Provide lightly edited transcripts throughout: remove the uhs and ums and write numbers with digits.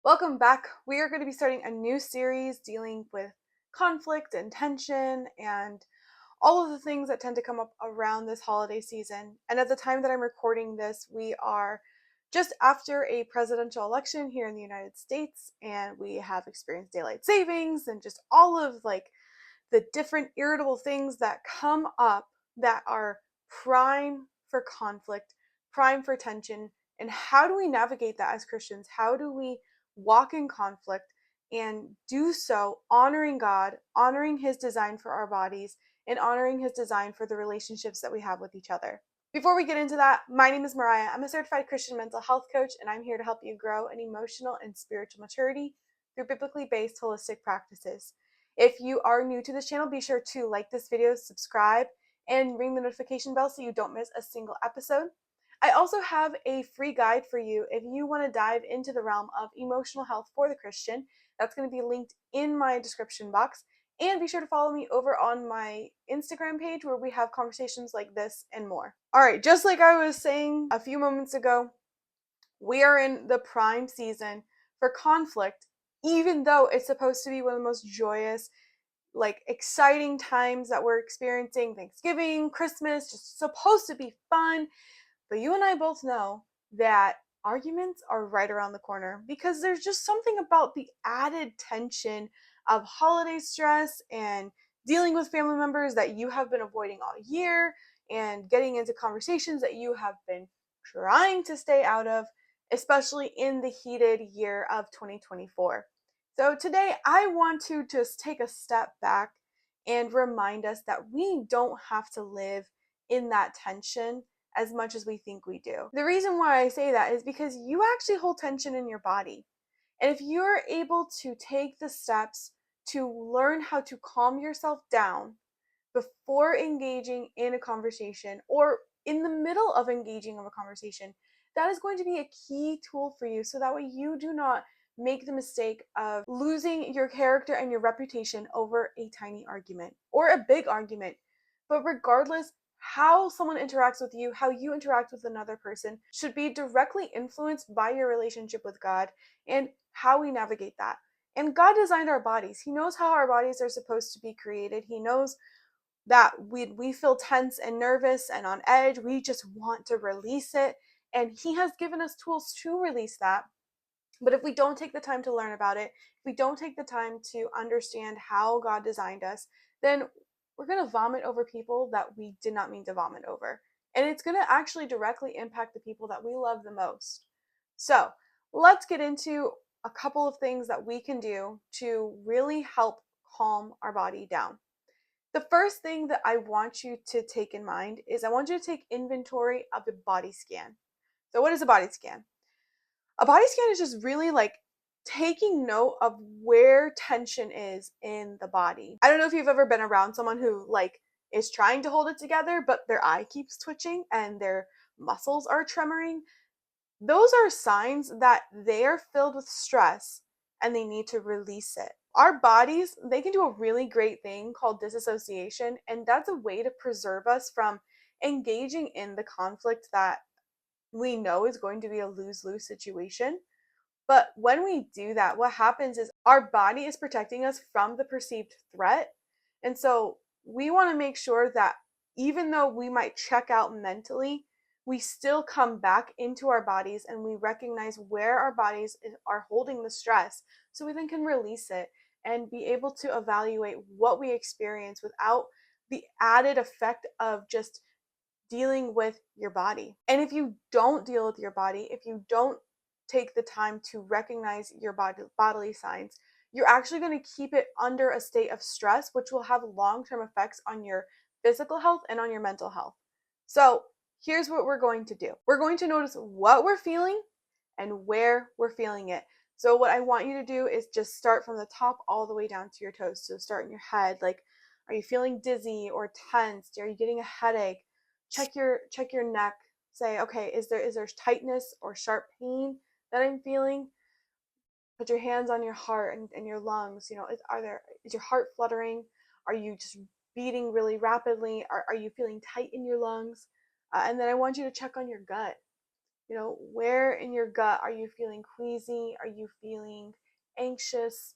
Welcome back. We are going to be starting a new series dealing with conflict and tension and all of the things that tend to come up around this holiday season. And at the time that I'm recording this, we are just after a presidential election here in the United States, and we have experienced daylight savings and just all of the different irritable things that come up that are prime for conflict, prime for tension. And how do we navigate that as Christians? How do we walk in conflict and do so honoring God, honoring His design for our bodies, and honoring His design for the relationships that we have with each other? Before we get into that, my name is Mariah. I'm a certified Christian mental health coach, and I'm here to help you grow in emotional and spiritual maturity through biblically based holistic practices. If you are new to this channel, be sure to like this video, subscribe, and ring the notification bell so you don't miss a single episode. I also have a free guide for you if you want to dive into the realm of emotional health for the Christian. That's going to be linked in my description box. And be sure to follow me over on my Instagram page where we have conversations like this and more. All right, just like I was saying a few moments ago, we are in the prime season for conflict, even though it's supposed to be one of the most joyous, exciting times that we're experiencing. Thanksgiving, Christmas, just supposed to be fun. But you and I both know that arguments are right around the corner because there's just something about the added tension of holiday stress and dealing with family members that you have been avoiding all year and getting into conversations that you have been trying to stay out of, especially in the heated year of 2024. So today I want to just take a step back and remind us that we don't have to live in that tension as much as we think we do. The reason why I say that is because you actually hold tension in your body. And if you're able to take the steps to learn how to calm yourself down before engaging in a conversation or in the middle of engaging in a conversation, that is going to be a key tool for you so that way you do not make the mistake of losing your character and your reputation over a tiny argument or a big argument. But regardless, how someone interacts with you, how you interact with another person should be directly influenced by your relationship with God and how we navigate that. And God designed our bodies. He knows how our bodies are supposed to be created. He knows that we feel tense and nervous and on edge. We just want to release it. And He has given us tools to release that. But if we don't take the time to learn about it, if we don't take the time to understand how God designed us, then we're going to vomit over people that we did not mean to vomit over. And it's going to actually directly impact the people that we love the most. So let's get into a couple of things that we can do to really help calm our body down. The first thing that I want you to take in mind is I want you to take inventory of the body scan. So what is a body scan? A body scan is just really taking note of where tension is in the body. I don't know if you've ever been around someone who is trying to hold it together, but their eye keeps twitching and their muscles are tremoring. Those are signs that they are filled with stress and they need to release it. Our bodies, they can do a really great thing called disassociation, and that's a way to preserve us from engaging in the conflict that we know is going to be a lose-lose situation. But when we do that, what happens is our body is protecting us from the perceived threat. And so we want to make sure that even though we might check out mentally, we still come back into our bodies and we recognize where our bodies are holding the stress so we then can release it and be able to evaluate what we experience without the added effect of just dealing with your body. And if you don't deal with your body, if you don't take the time to recognize your bodily signs, you're actually going to keep it under a state of stress, which will have long-term effects on your physical health and on your mental health. So here's what we're going to do. We're going to notice what we're feeling and where we're feeling it. So what I want you to do is just start from the top all the way down to your toes. So start in your head. Are you feeling dizzy or tensed? Are you getting a headache? Check your neck. Say, okay, is there tightness or sharp pain that I'm feeling? Put your hands on your heart and your lungs. Is your heart fluttering? Are you just beating really rapidly? Are you feeling tight in your lungs? And then I want you to check on your gut. Where in your gut are you feeling queasy? Are you feeling anxious,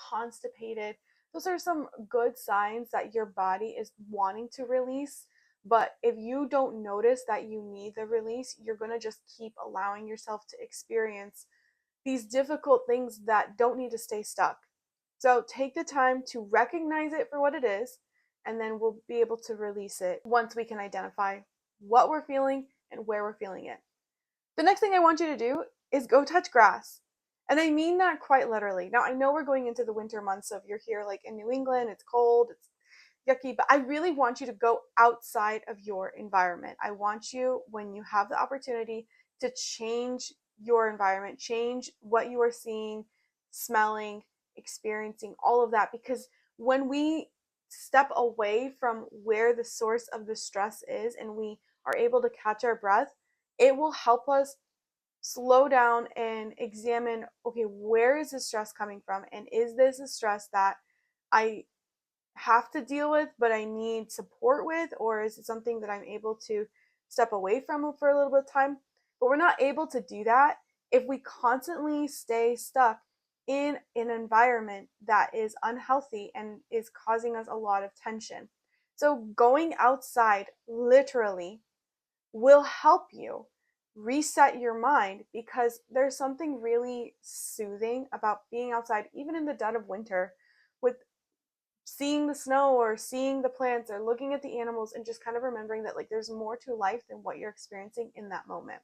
constipated? Those are some good signs that your body is wanting to release. But if you don't notice that you need the release, you're going to just keep allowing yourself to experience these difficult things that don't need to stay stuck. So take the time to recognize it for what it is, and then we'll be able to release it once we can identify what we're feeling and where we're feeling it. The next thing I want you to do is go touch grass. And I mean that quite literally. Now, I know we're going into the winter months, so if you're here like in New England, it's cold, it's yucky, but I really want you to go outside of your environment. I want you, when you have the opportunity, to change your environment, change what you are seeing, smelling, experiencing, all of that. Because when we step away from where the source of the stress is and we are able to catch our breath, it will help us slow down and examine, okay, where is the stress coming from? And is this a stress that I have to deal with, but I need support with? Or is it something that I'm able to step away from for a little bit of time? But we're not able to do that if we constantly stay stuck in an environment that is unhealthy and is causing us a lot of tension. So going outside literally will help you reset your mind, because there's something really soothing about being outside, even in the dead of winter, with seeing the snow or seeing the plants or looking at the animals, and just kind of remembering that like there's more to life than what you're experiencing in that moment,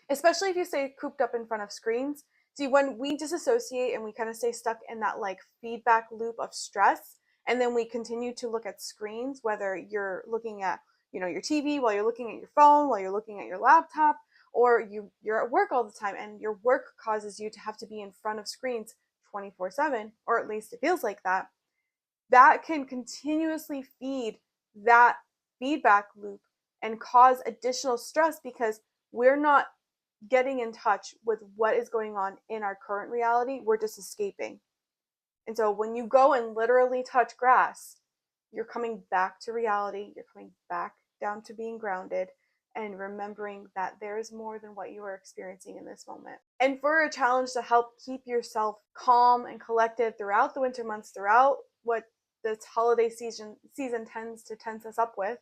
especially if you stay cooped up in front of screens. See, when we disassociate and we kind of stay stuck in that like feedback loop of stress, and then we continue to look at screens, whether you're looking at, your TV, while you're looking at your phone, while you're looking at your laptop, or you're at work all the time and your work causes you to have to be in front of screens 24/7, or at least it feels like that, that can continuously feed that feedback loop and cause additional stress, because we're not getting in touch with what is going on in our current reality. We're just escaping. And so when you go and literally touch grass, you're coming back to reality. You're coming back down to being grounded and remembering that there is more than what you are experiencing in this moment. And for a challenge to help keep yourself calm and collected throughout the winter months, throughout what this holiday season tends to tense us up with,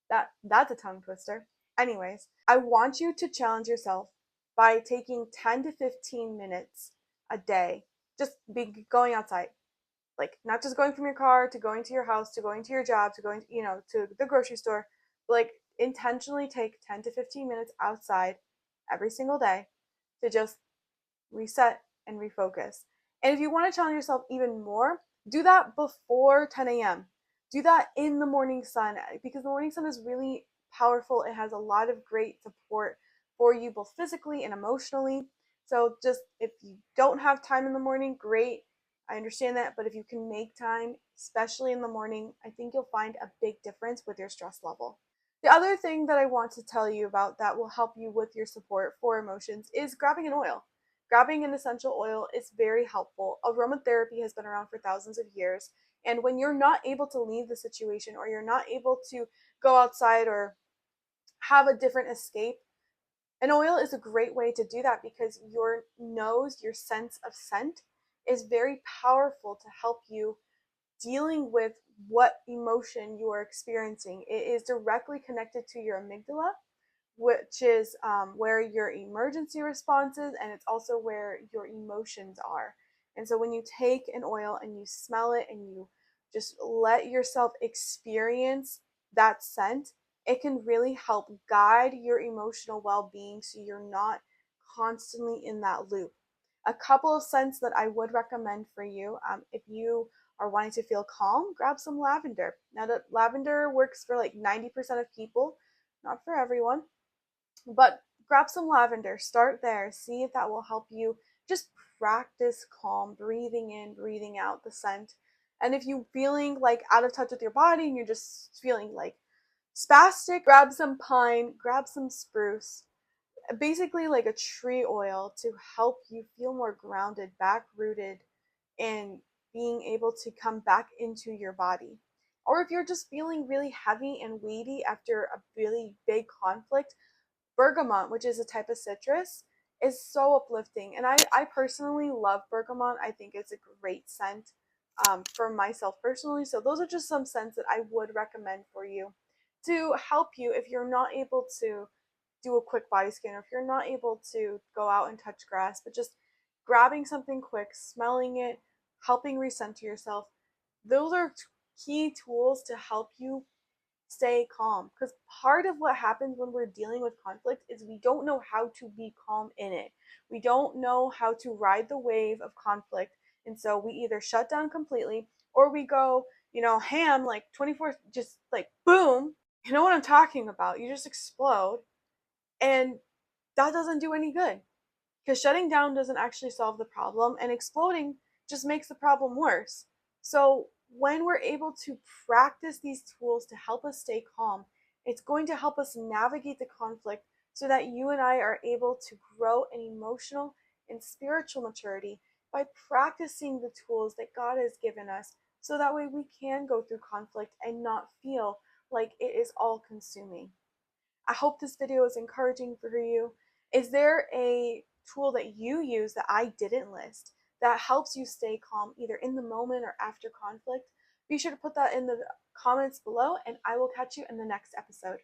that's a tongue twister. Anyways, I want you to challenge yourself by taking 10 to 15 minutes a day. Just be going outside. Like, not just going from your car to going to your house to going to your job to going, to the grocery store, but like intentionally take 10 to 15 minutes outside every single day to just reset and refocus. And if you want to challenge yourself even more, do that before 10 a.m. Do that in the morning sun, because the morning sun is really powerful. It has a lot of great support for you, both physically and emotionally. So, just if you don't have time in the morning, great. I understand that. But if you can make time, especially in the morning, I think you'll find a big difference with your stress level. The other thing that I want to tell you about that will help you with your support for emotions is grabbing an oil. Grabbing an essential oil is very helpful. Aromatherapy has been around for thousands of years. And when you're not able to leave the situation, or you're not able to go outside or have a different escape, an oil is a great way to do that, because your nose, your sense of scent, is very powerful to help you dealing with what emotion you are experiencing. It is directly connected to your amygdala, which is where your emergency response is, and it's also where your emotions are. And so when you take an oil and you smell it and you just let yourself experience that scent, it can really help guide your emotional well-being, so you're not constantly in that loop. A couple of scents that I would recommend for you, if you are wanting to feel calm, grab some lavender. Now, that lavender works for like 90% of people, not for everyone. But grab some lavender, start there, see if that will help you just practice calm, breathing in, breathing out the scent. And if you're feeling like out of touch with your body and you're just feeling like spastic, grab some pine, grab some spruce, basically like a tree oil, to help you feel more grounded, back rooted, and being able to come back into your body. Or if you're just feeling really heavy and weighty after a really big conflict, bergamot, which is a type of citrus, is so uplifting. And I personally love bergamot. I think it's a great scent for myself personally. So those are just some scents that I would recommend for you to help you if you're not able to do a quick body scan, or if you're not able to go out and touch grass, but just grabbing something quick, smelling it, helping recenter yourself. Those are key tools to help you stay calm, because part of what happens when we're dealing with conflict is we don't know how to be calm in it. We don't know how to ride the wave of conflict, and so we either shut down completely or we go, ham, like 24, just like boom. You know what I'm talking about? You just explode, and that doesn't do any good, because shutting down doesn't actually solve the problem, and exploding just makes the problem worse. So, when we're able to practice these tools to help us stay calm, it's going to help us navigate the conflict so that you and I are able to grow in emotional and spiritual maturity by practicing the tools that God has given us, so that way we can go through conflict and not feel like it is all consuming. I hope this video is encouraging for you. Is there a tool that you use that I didn't list that helps you stay calm either in the moment or after conflict? Be sure to put that in the comments below, and I will catch you in the next episode.